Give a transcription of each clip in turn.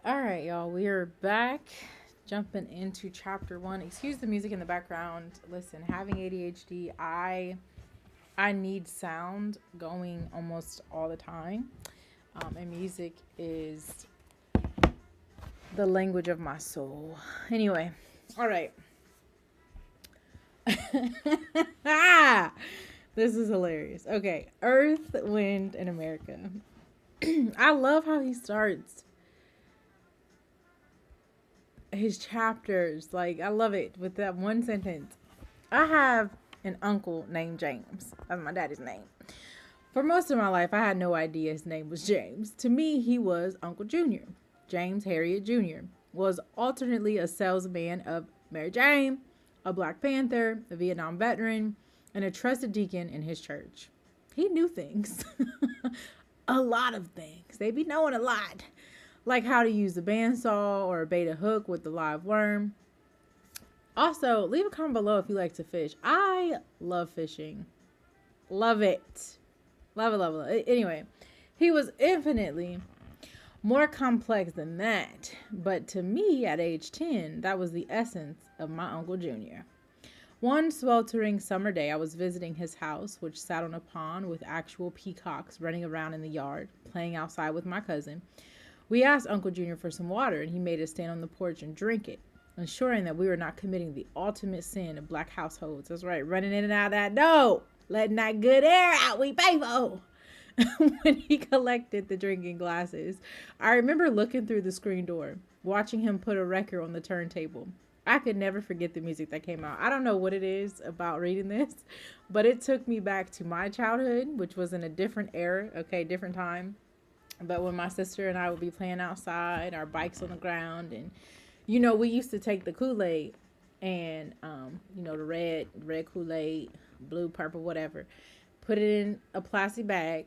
All right, y'all. We are back, jumping into chapter one. Excuse the music in the background. Listen, having ADHD, I need sound going almost all the time, and music is the language of my soul. Anyway, all right. This is hilarious. Okay, Earth, Wind, and America. I love how he starts his chapters. Like, I love it with that one sentence. I have an uncle named James. That's my daddy's name. For most of my life, I had no idea his name was James. To me, he was Uncle Junior. James Harriot Jr. was alternately a salesman of Mary Jane, a Black Panther, a Vietnam veteran, and a trusted deacon in his church. He knew things. A lot of things. They be knowing a lot. Like how to use a bandsaw or a bait a hook with the live worm. Also, leave a comment below if you like to fish. I love fishing. Love it. Love it, love it. Anyway, he was infinitely more complex than that. But to me, at age 10, that was the essence of my Uncle Junior. One sweltering summer day, I was visiting his house, which sat on a pond with actual peacocks running around in the yard, playing outside with my cousin. We asked Uncle Junior for some water, and he made us stand on the porch and drink it, ensuring that we were not committing the ultimate sin of Black households. That's right, running in and out of that door, letting that good air out, we pay for. When he collected the drinking glasses, I remember looking through the screen door, watching him put a record on the turntable. I could never forget the music that came out. I don't know what it is about reading this, but it took me back to my childhood, which was in a different era, okay, different time. But when my sister and I would be playing outside, our bikes on the ground, and we used to take the Kool-Aid and the red Kool-Aid, blue, purple, whatever, put it in a plastic bag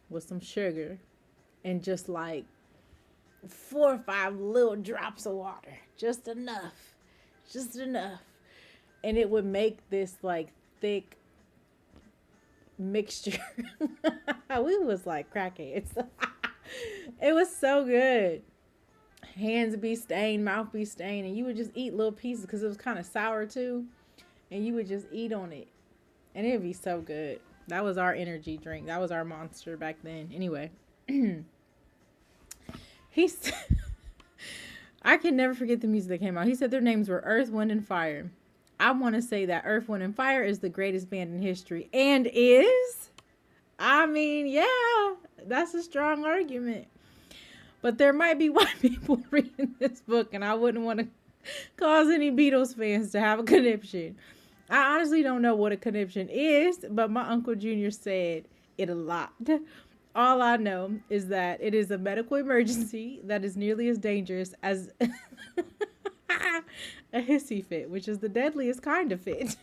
with some sugar and just like 4 or 5 little drops of water, just enough, and it would make this like thick mixture. We was like crackheads. It was so good. Hands be stained, mouth be stained, and you would just eat little pieces because it was kind of sour too, and you would just eat on it, and it'd be so good. That was our energy drink. That was our monster back then. Anyway, he's. I can never forget the music that came out. He said their names were Earth, Wind, and Fire. I want to say that Earth, Wind, and Fire is the greatest band in history, and is. I mean, yeah, that's a strong argument. But there might be white people reading this book, and I wouldn't want to cause any Beatles fans to have a conniption. I honestly don't know what a conniption is, but my Uncle Junior said it a lot. All I know is that it is a medical emergency that is nearly as dangerous as a hissy fit, which is the deadliest kind of fit.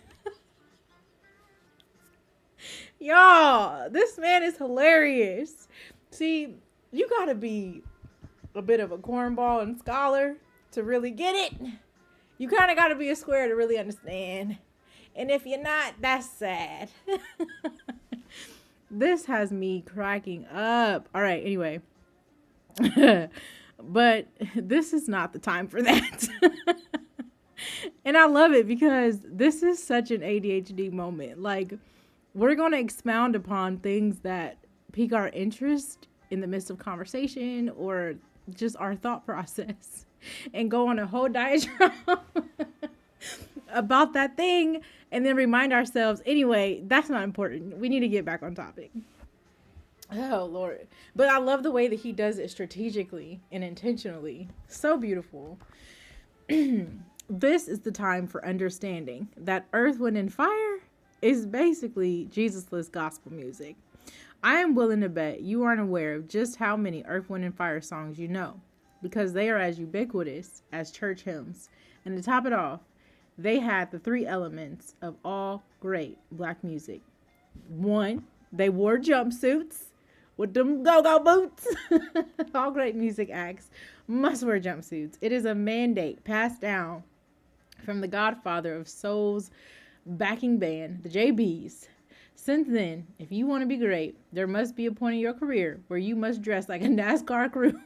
Y'all, this man is hilarious. See, you gotta be a bit of a cornball and scholar to really get it. You kind of gotta be a square to really understand. And if you're not, that's sad. This has me cracking up. All right, anyway. But this is not the time for that. And I love it because this is such an ADHD moment. Like, we're going to expound upon things that pique our interest in the midst of conversation or just our thought process and go on a whole diatribe about that thing and then remind ourselves, anyway, that's not important. We need to get back on topic. Oh, Lord. But I love the way that he does it strategically and intentionally. So beautiful. This is the time for understanding that Earth, Wind, and Fire is basically Jesus-less gospel music. I am willing to bet you aren't aware of just how many Earth, Wind, and Fire songs you know, because they are as ubiquitous as church hymns. And to top it off, they had the 3 elements of all great Black music. 1, they wore jumpsuits with them go-go boots. All great music acts must wear jumpsuits. It is a mandate passed down from the godfather of soul's backing band, the JBs. Since then, if you want to be great, there must be a point in your career where you must dress like a NASCAR crew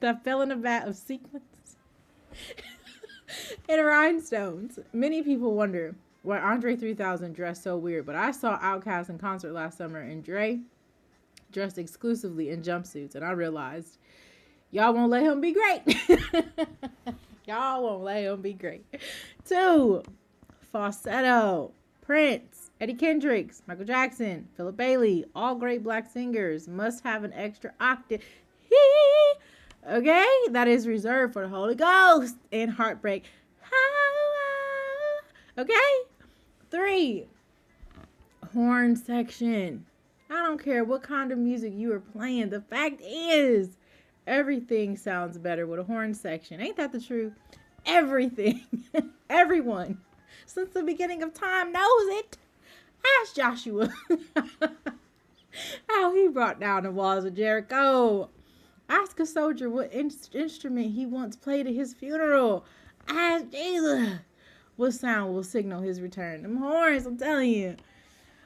that fell in a vat of sequins and rhinestones. Many people wonder why Andre 3000 dressed so weird, but I saw Outkast in concert last summer, and Dre dressed exclusively in jumpsuits, and I realized y'all won't let him be great. Y'all won't let him be great. 2, falsetto. Prince, Eddie Kendricks, Michael Jackson, Philip Bailey, all great black singers must have an extra octave. Okay, that is reserved for the Holy Ghost and heartbreak. Okay, 3, horn section. I don't care what kind of music you are playing. The fact is, everything sounds better with a horn section. Ain't that the truth? Everything. Everyone since the beginning of time knows it. Ask Joshua how he brought down the walls of Jericho. Ask a soldier what instrument he once played at his funeral. Ask Jesus what sound will signal his return. Them horns, I'm telling you.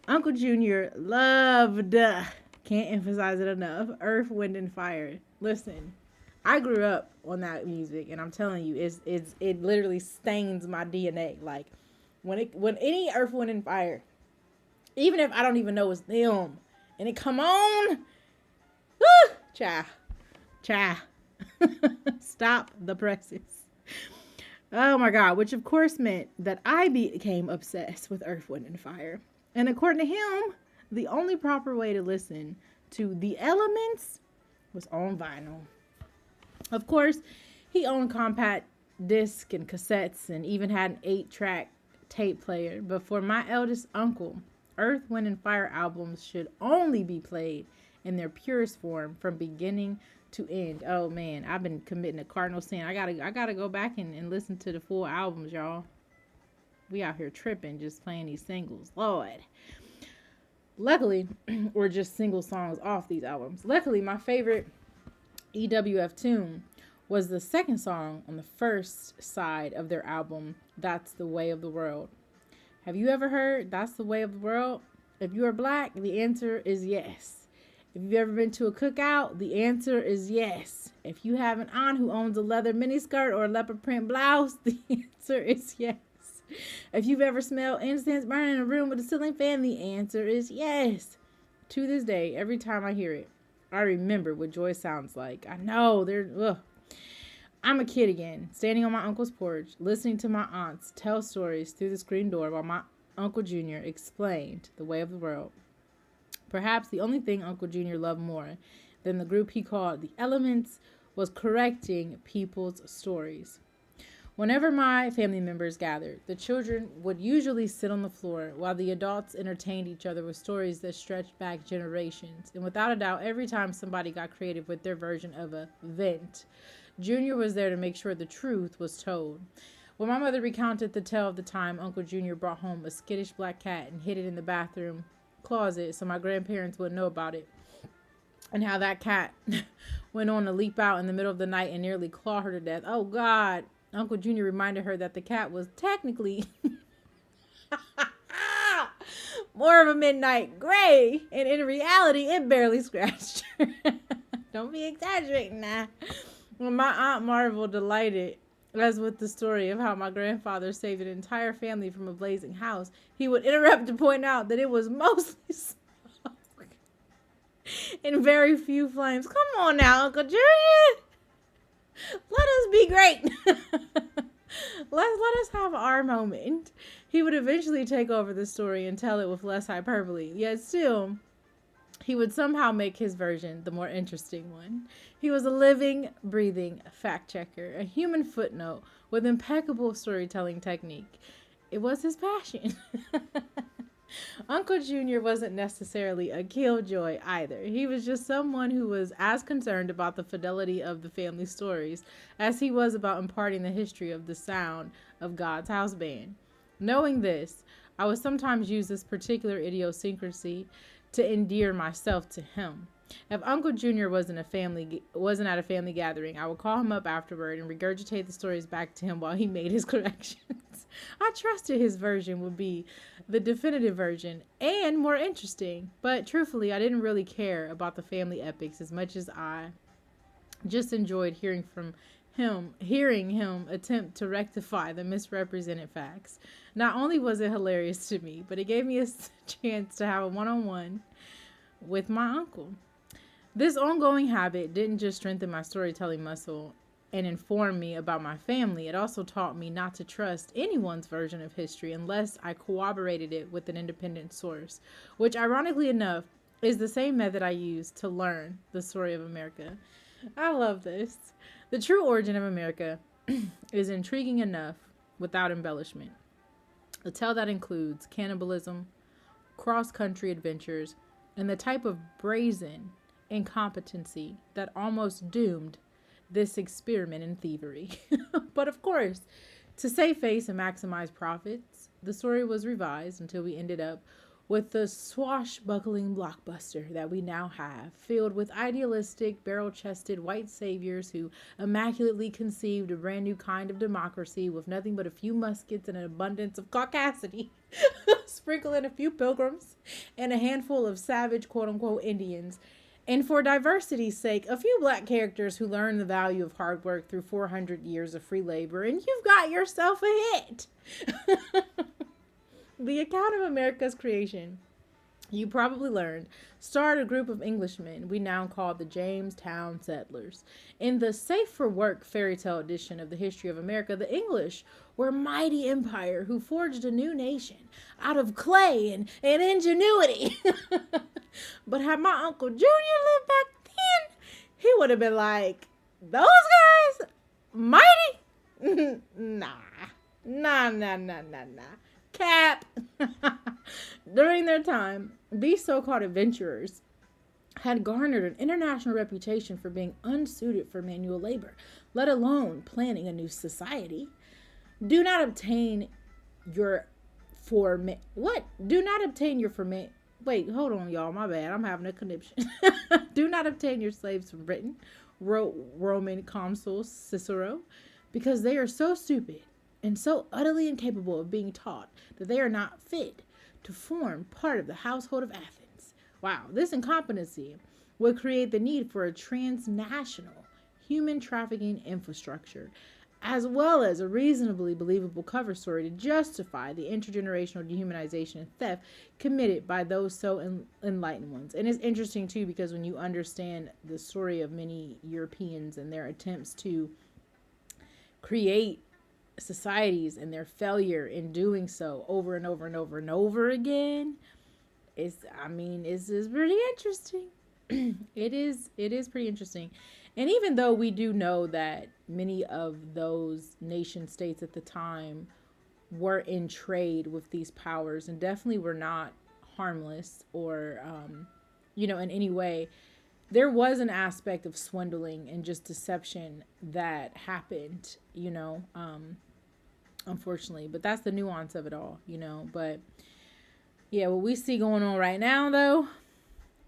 Uncle Junior loved, can't emphasize it enough, Earth, Wind, and Fire. Listen, I grew up on that music, and I'm telling you, it literally stains my DNA. Like, when any Earth, Wind, and Fire, even if I don't even know it's them, and it come on, cha, stop the presses. Oh my God, which of course meant that I became obsessed with Earth, Wind, and Fire. And according to him, the only proper way to listen to the elements was on vinyl. Of course, he owned compact disc and cassettes and even had an 8-track tape player. But for my eldest uncle, Earth, Wind, and Fire albums should only be played in their purest form from beginning to end. Oh man, I've been committing a cardinal sin. I gotta go back and listen to the full albums, y'all. We out here tripping, just playing these singles. Lord. Luckily, or just single songs off these albums. Luckily, my favorite EWF tune was the second song on the first side of their album, That's the Way of the World. Have you ever heard That's the Way of the World? If you are black, the answer is yes. If you've ever been to a cookout, the answer is yes. If you have an aunt who owns a leather miniskirt or a leopard print blouse, the answer is yes. If you've ever smelled incense burning in a room with a ceiling fan, the answer is yes. To this day, every time I hear it, I remember what joy sounds like. I know, I'm a kid again, standing on my uncle's porch, listening to my aunts tell stories through the screen door while my Uncle Junior explained the way of the world. Perhaps the only thing Uncle Junior loved more than the group he called the Elements was correcting people's stories. Whenever my family members gathered, the children would usually sit on the floor while the adults entertained each other with stories that stretched back generations. And without a doubt, every time somebody got creative with their version of a vent, Junior was there to make sure the truth was told. When my mother recounted the tale of the time Uncle Junior brought home a skittish black cat and hid it in the bathroom closet so my grandparents wouldn't know about it, and how that cat went on to leap out in the middle of the night and nearly claw her to death. Oh, God. Uncle Junior reminded her that the cat was technically more of a midnight gray, and in reality, it barely scratched her. Don't be exaggerating now. When my Aunt Marvel delighted, as with the story of how my grandfather saved an entire family from a blazing house, he would interrupt to point out that it was mostly smoke and very few flames. Come on now, Uncle Junior. Let us be great. Let us have our moment. He would eventually take over the story and tell it with less hyperbole. Yet still, he would somehow make his version the more interesting one. He was a living, breathing fact checker, a human footnote with impeccable storytelling technique. It was his passion. Uncle Junior wasn't necessarily a killjoy either. He was just someone who was as concerned about the fidelity of the family stories as he was about imparting the history of the sound of God's house band. Knowing this, I would sometimes use this particular idiosyncrasy to endear myself to him. If Uncle Junior wasn't at a family gathering, I would call him up afterward and regurgitate the stories back to him while he made his corrections. I trusted his version would be the definitive version and more interesting, but truthfully, I didn't really care about the family epics as much as I Just enjoyed hearing him attempt to rectify the misrepresented facts. Not only was it hilarious to me, but it gave me a chance to have a one-on-one with my uncle. This ongoing habit didn't just strengthen my storytelling muscle and inform me about my family, it also taught me not to trust anyone's version of history unless I corroborated it with an independent source, which ironically enough is the same method I used to learn the story of America. I love this. The true origin of America is intriguing enough without embellishment. A tale that includes cannibalism, cross-country adventures, and the type of brazen incompetency that almost doomed this experiment in thievery. But of course, to save face and maximize profits, the story was revised until we ended up with the swashbuckling blockbuster that we now have, filled with idealistic, barrel-chested white saviors who immaculately conceived a brand new kind of democracy with nothing but a few muskets and an abundance of caucasity, sprinkle in a few pilgrims and a handful of savage quote-unquote Indians, and for diversity's sake, a few black characters who learn the value of hard work through 400 years of free labor, and you've got yourself a hit. The account of America's creation, you probably learned, starred a group of Englishmen we now call the Jamestown settlers. In the Safe for Work fairy tale edition of the history of America, the English were a mighty empire who forged a new nation out of clay and ingenuity. But had my Uncle Junior lived back then, he would have been like, those guys, mighty? Nah. Cap. During their time, these so-called adventurers had garnered an international reputation for being unsuited for manual labor, let alone planning a new society. Do not obtain your Wait, hold on, y'all. My bad. I'm having a conniption. Do not obtain your slaves from Britain, wrote Roman consul Cicero, because they are so stupid and so utterly incapable of being taught that they are not fit to form part of the household of Athens. Wow, this incompetency would create the need for a transnational human trafficking infrastructure, as well as a reasonably believable cover story to justify the intergenerational dehumanization and theft committed by those so enlightened ones. And it's interesting, too, because when you understand the story of many Europeans and their attempts to create societies and their failure in doing so over and over and over and over again, it's pretty interesting. It is pretty interesting. And even though we do know that many of those nation states at the time were in trade with these powers and definitely were not harmless or, in any way, there was an aspect of swindling and just deception that happened, unfortunately. But that's the nuance of it all, But, yeah, what we see going on right now, though,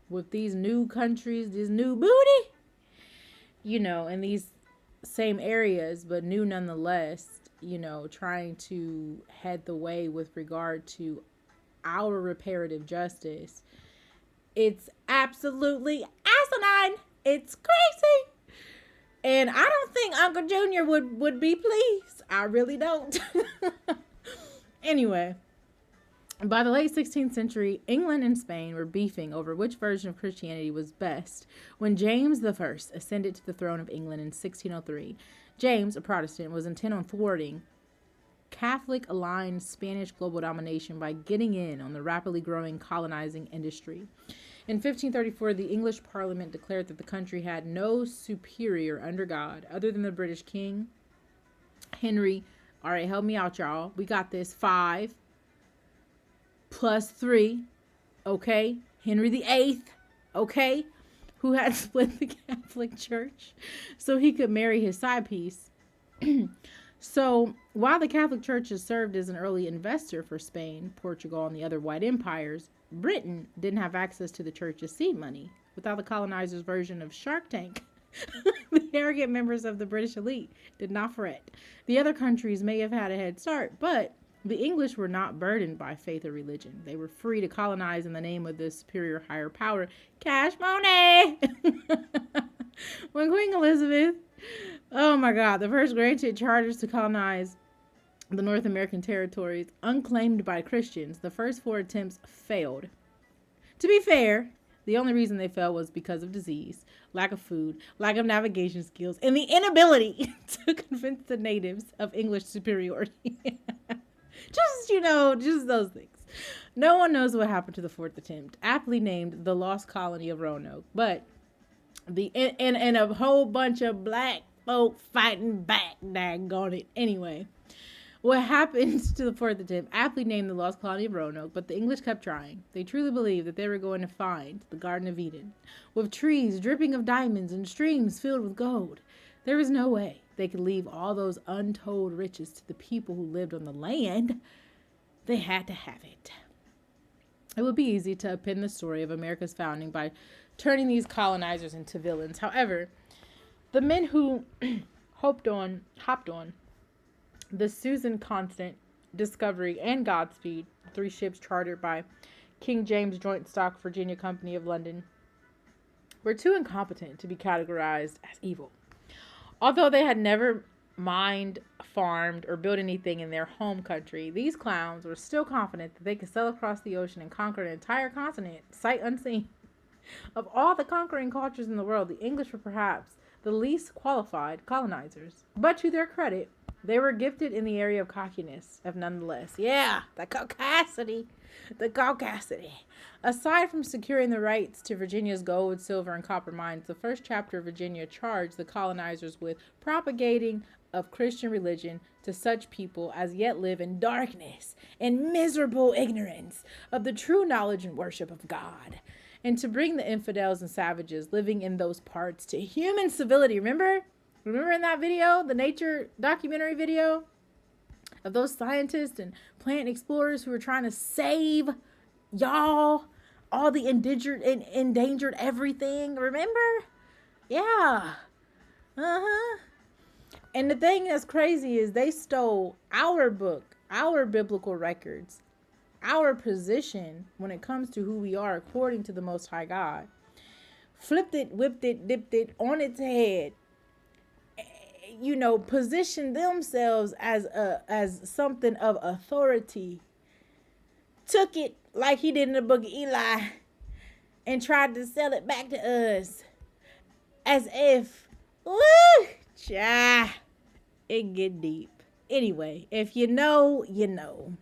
with these new countries, this new booty, in these same areas, but new nonetheless, trying to head the way with regard to our reparative justice. It's absolutely asinine. It's crazy. And I don't think Uncle Junior would be pleased. I really don't. Anyway, by the late 16th century, England and Spain were beefing over which version of Christianity was best when James I ascended to the throne of England in 1603. James, a Protestant, was intent on thwarting Catholic-aligned Spanish global domination by getting in on the rapidly growing colonizing industry. In 1534, the English Parliament declared that the country had no superior under God other than the British King, Henry. All right, help me out, y'all. We got this. 5 + 3, okay? Henry VIII, okay? Who had split the Catholic Church so he could marry his side piece. So while the Catholic Church has served as an early investor for Spain, Portugal, and the other white empires, Britain didn't have access to the church's seed money. Without the colonizers' version of Shark Tank, the arrogant members of the British elite did not fret. The other countries may have had a head start, but the English were not burdened by faith or religion. They were free to colonize in the name of this superior higher power. Cash money! When Queen Elizabeth, oh my God, the first granted charters to colonize the North American territories unclaimed by Christians, the first 4 attempts failed. To be fair, the only reason they failed was because of disease, lack of food, lack of navigation skills, and the inability to convince the natives of English superiority. Just those things. No one knows what happened to the 4th attempt, aptly named the Lost Colony of Roanoke, but and a whole bunch of black folk fighting back, daggone it. Anyway, what happened to the 4th attempt, aptly named the Lost Colony of Roanoke, but the English kept trying. They truly believed that they were going to find the Garden of Eden, with trees dripping of diamonds and streams filled with gold. There was no way they could leave all those untold riches to the people who lived on the land. They had to have it. It would be easy to append the story of America's founding by turning these colonizers into villains. However, the men who hopped on the Susan Constant, Discovery, and Godspeed, 3 ships chartered by King James Joint Stock Virginia Company of London, were too incompetent to be categorized as evil. Although they had never mined, farmed, or built anything in their home country, these clowns were still confident that they could sail across the ocean and conquer an entire continent, sight unseen. Of all the conquering cultures in the world, the English were perhaps the least qualified colonizers. But to their credit, they were gifted in the area of cockiness, if nonetheless. Yeah, the caucasity. Aside from securing the rights to Virginia's gold, silver, and copper mines, the first chapter of Virginia charged the colonizers with propagating of Christian religion to such people as yet live in darkness and miserable ignorance of the true knowledge and worship of God, and to bring the infidels and savages living in those parts to human civility. Remember in that video, the nature documentary video of those scientists and plant explorers who were trying to save y'all, all the endangered everything. Remember? Yeah. And the thing that's crazy is they stole our book, our biblical records, our position when it comes to who we are according to the Most High God. Flipped it, whipped it, dipped it on its head. Positioned themselves as something of authority. Took it like he did in the book of Eli and tried to sell it back to us as if, it get deep. Anyway, if you know, you know.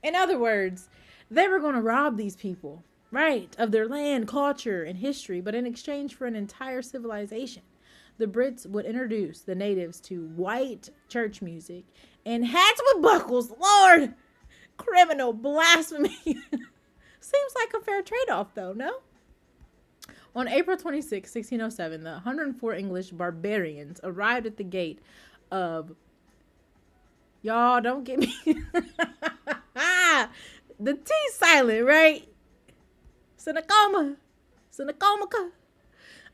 In other words, they were going to rob these people, right, of their land, culture, and history, but in exchange for an entire civilization, the Brits would introduce the natives to white church music and hats with buckles. Lord, criminal blasphemy. Seems like a fair trade-off, though, no? On April 26, 1607, the 104 English barbarians arrived at the gate of... Y'all, don't get me... The T's silent, right? Senecoma.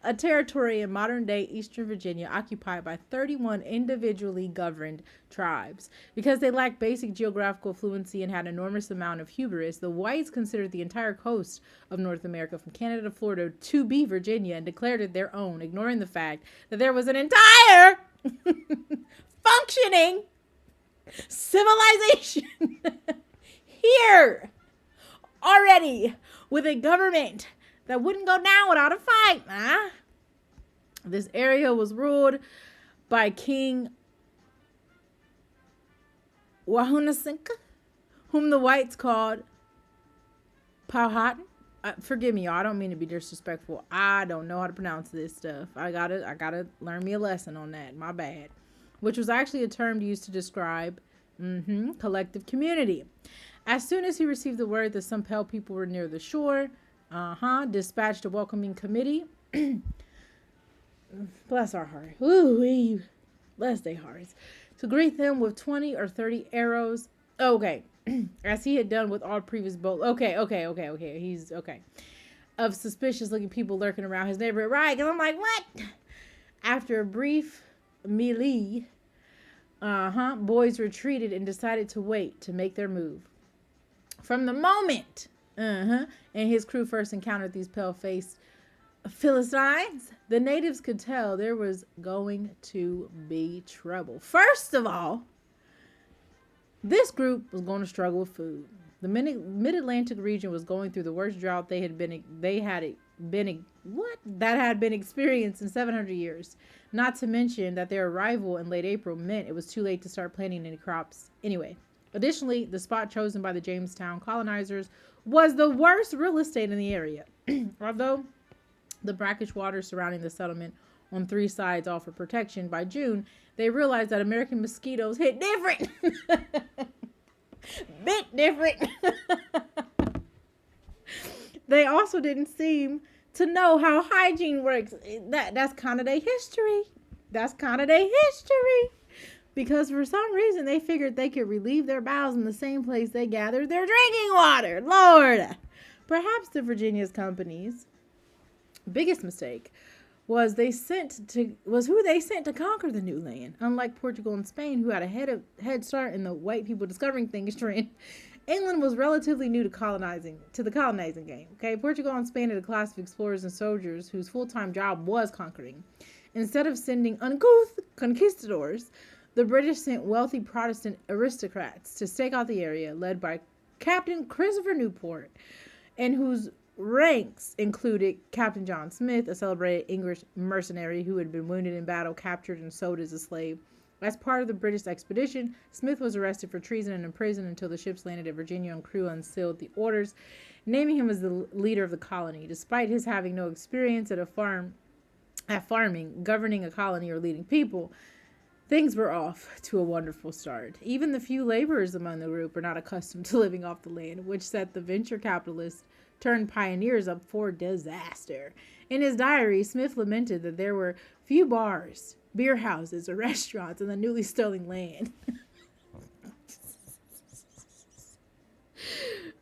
A territory in modern-day Eastern Virginia occupied by 31 individually governed tribes. Because they lacked basic geographical fluency and had an enormous amount of hubris, the whites considered the entire coast of North America from Canada to Florida to be Virginia and declared it their own, ignoring the fact that there was an entire functioning civilization here already with a government that wouldn't go down without a fight. This area was ruled by King Wahunasinka, whom the whites called Powhatan. Forgive me, y'all. I don't mean to be disrespectful. I don't know how to pronounce this stuff. I gotta learn me a lesson on that. My bad. Which was actually a term used to describe collective community. As soon as he received the word that some Pale people were near the shore, dispatched a welcoming committee. Bless our heart. Ooh, bless their hearts. To greet them with 20 or 30 arrows. Okay. As he had done with all previous boats. Okay. He's okay. Of suspicious looking people lurking around his neighborhood. Right. Because I'm like, what? After a brief melee, boys retreated and decided to wait to make their move. From the moment and his crew first encountered these pale-faced Philistines, the natives could tell there was going to be trouble. First of all, this group was going to struggle with food. The mid-Atlantic region was going through the worst drought that had been experienced in 700 years. Not to mention that their arrival in late April meant it was too late to start planting any crops anyway. Additionally, the spot chosen by the Jamestown colonizers was the worst real estate in the area. Although the brackish waters surrounding the settlement on three sides offered protection, by June, they realized that American mosquitoes hit different. Bit different. They also didn't seem to know how hygiene works. That's kind of their history. Because for some reason they figured they could relieve their bowels in the same place they gathered their drinking water. Lord. Perhaps the Virginia's company's biggest mistake was who they sent to conquer the new land. Unlike Portugal and Spain, who had a head start in the white people discovering things trend, England was relatively new to the colonizing game. Okay, Portugal and Spain had a class of explorers and soldiers whose full-time job was conquering. Instead of sending uncouth conquistadors, the British sent wealthy Protestant aristocrats to stake out the area, led by Captain Christopher Newport, and whose ranks included Captain John Smith, a celebrated English mercenary who had been wounded in battle, captured, and sold as a slave. As part of the British expedition, Smith was arrested for treason and imprisoned until the ships landed at Virginia and crew unsealed the orders, naming him as the leader of the colony. Despite his having no experience at farming, governing a colony, or leading people, things were off to a wonderful start. Even the few laborers among the group were not accustomed to living off the land, which set the venture capitalists turned pioneers up for disaster. In his diary, Smith lamented that there were few bars, beer houses, or restaurants in the newly stolen land.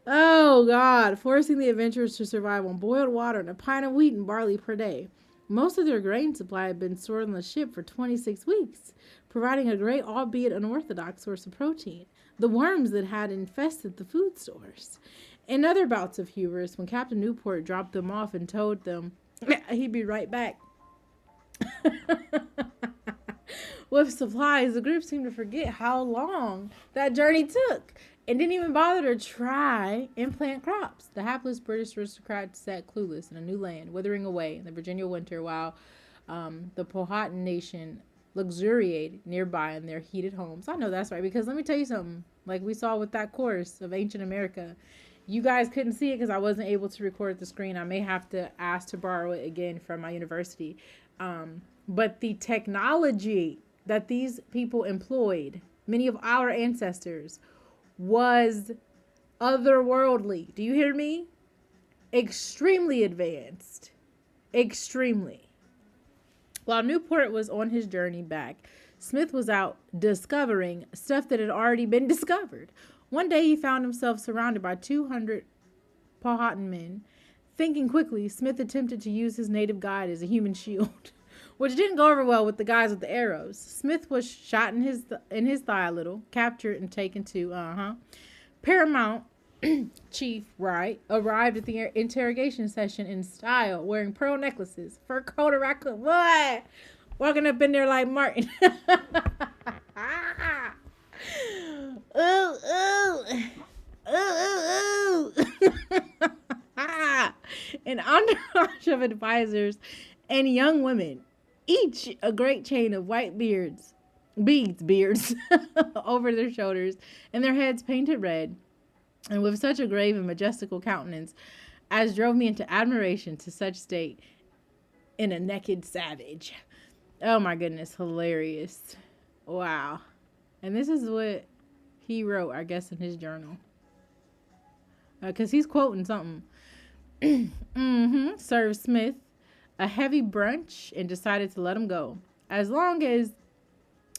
Oh, God, forcing the adventurers to survive on boiled water and a pint of wheat and barley per day. Most of their grain supply had been stored on the ship for 26 weeks, providing a great, albeit unorthodox, source of protein. The worms that had infested the food stores. In other bouts of hubris, when Captain Newport dropped them off and told them he'd be right back with supplies, the group seemed to forget how long that journey took and didn't even bother to try and plant crops. The hapless British aristocrats sat clueless in a new land, withering away in the Virginia winter, while the Powhatan nation luxuriated nearby in their heated homes. I know that's right, because let me tell you something. Like we saw with that course of ancient America, you guys couldn't see it because I wasn't able to record the screen. I may have to ask to borrow it again from my university. But the technology that these people employed, many of our ancestors, was otherworldly. Do you hear me? Extremely advanced. Extremely. While Newport was on his journey back, Smith was out discovering stuff that had already been discovered. One day he found himself surrounded by 200 Powhatan men. Thinking quickly, Smith attempted to use his native guide as a human shield, which didn't go over well with the guys with the arrows. Smith was shot in his thigh a little, captured and taken to Paramount Chief Wright arrived at the interrogation session in style, wearing pearl necklaces, fur coat, and raccoon. Boy, walking up in there like Martin. Ooh, ooh. Ooh, ooh, ooh. An entourage of advisors and young women, each a great chain of white beards over their shoulders, and their heads painted red, and with such a grave and majestical countenance as drove me into admiration to such state in a naked savage. Oh my goodness, hilarious. Wow. And this is what he wrote, I guess, in his journal. Because he's quoting something. Served Smith a heavy brunch and decided to let him go. As long as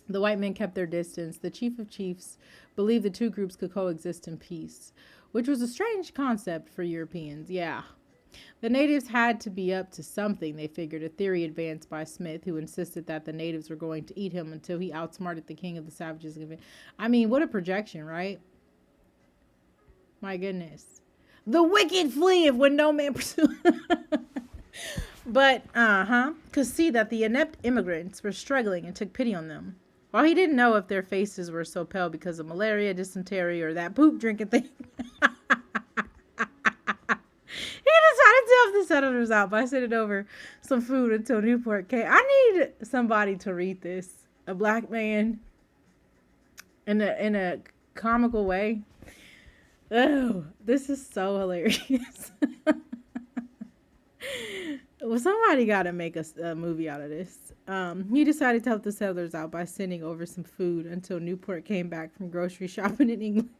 the white men kept their distance, the chief of chiefs believed the two groups could coexist in peace, which was a strange concept for Europeans. Yeah. The natives had to be up to something, they figured, a theory advanced by Smith, who insisted that the natives were going to eat him until he outsmarted the king of the savages. I mean, what a projection, right? My goodness. The wicked flee if when no man pursues. But, could see that the inept immigrants were struggling and took pity on them. While he didn't know if their faces were so pale because of malaria, dysentery, or that poop drinking thing. He decided to help the settlers out by sending over some food until Newport came. I need somebody to read this. A black man in a comical way. Oh, this is so hilarious. Well, somebody got to make a movie out of this. He decided to help the settlers out by sending over some food until Newport came back from grocery shopping in England.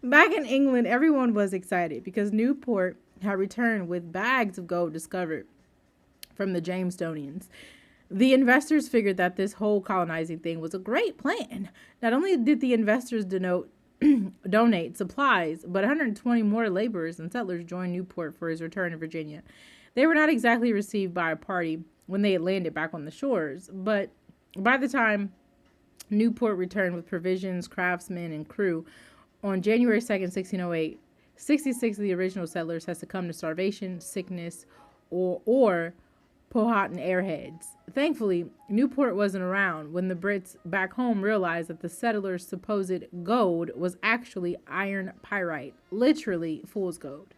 Back in England, everyone was excited because Newport had returned with bags of gold discovered from the Jamestonians. The investors figured that this whole colonizing thing was a great plan. Not only did the investors donate supplies, but 120 more laborers and settlers joined Newport for his return to Virginia. They were not exactly received by a party when they had landed back on the shores, but by the time Newport returned with provisions, craftsmen, and crew, on January 2nd, 1608, 66 of the original settlers had succumbed to starvation, sickness, or Powhatan airheads. Thankfully, Newport wasn't around when the Brits back home realized that the settlers' supposed gold was actually iron pyrite, literally fool's gold.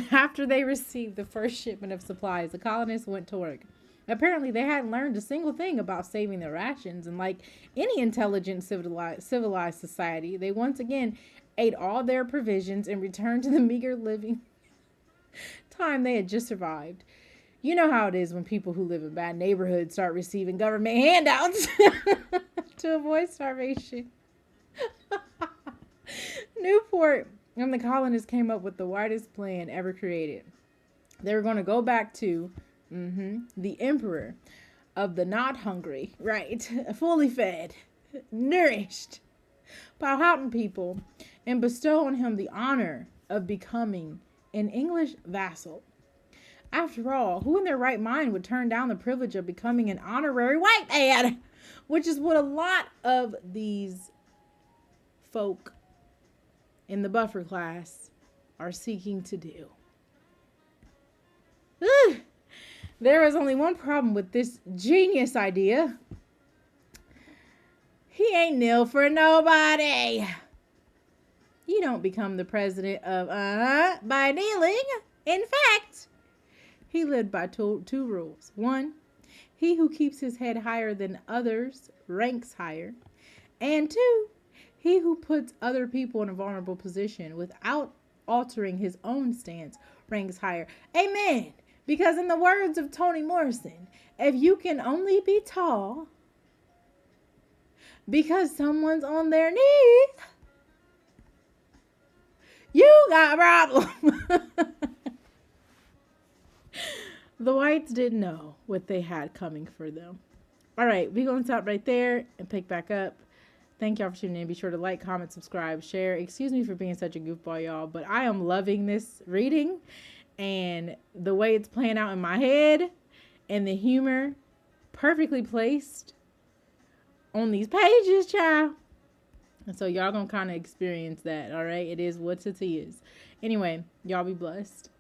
After they received the first shipment of supplies, the colonists went to work. Apparently, they hadn't learned a single thing about saving their rations, and like any intelligent civilized society, they once again ate all their provisions and returned to the meager living time they had just survived. You know how it is when people who live in bad neighborhoods start receiving government handouts to avoid starvation. Newport and the colonists came up with the widest plan ever created. They were going to go back to the emperor of the not hungry, right, fully fed, nourished Powhatan people, and bestow on him the honor of becoming an English vassal. After all, who in their right mind would turn down the privilege of becoming an honorary white man? Which is what a lot of these folk in the buffer class are seeking to do. There is only one problem with this genius idea. He ain't kneel for nobody. You don't become the president of by kneeling. In fact, he lived by two rules. One, he who keeps his head higher than others ranks higher. And two, he who puts other people in a vulnerable position without altering his own stance ranks higher. Amen. Because in the words of Toni Morrison, if you can only be tall because someone's on their knees, you got a problem. The whites didn't know what they had coming for them. All right, we're going to stop right there and pick back up. Thank y'all for tuning in. Be sure to like, comment, subscribe, share. Excuse me for being such a goofball, y'all, but I am loving this reading and the way it's playing out in my head and the humor perfectly placed on these pages, child. And so y'all gonna kind of experience that, all right? It is what it is. Anyway, y'all be blessed.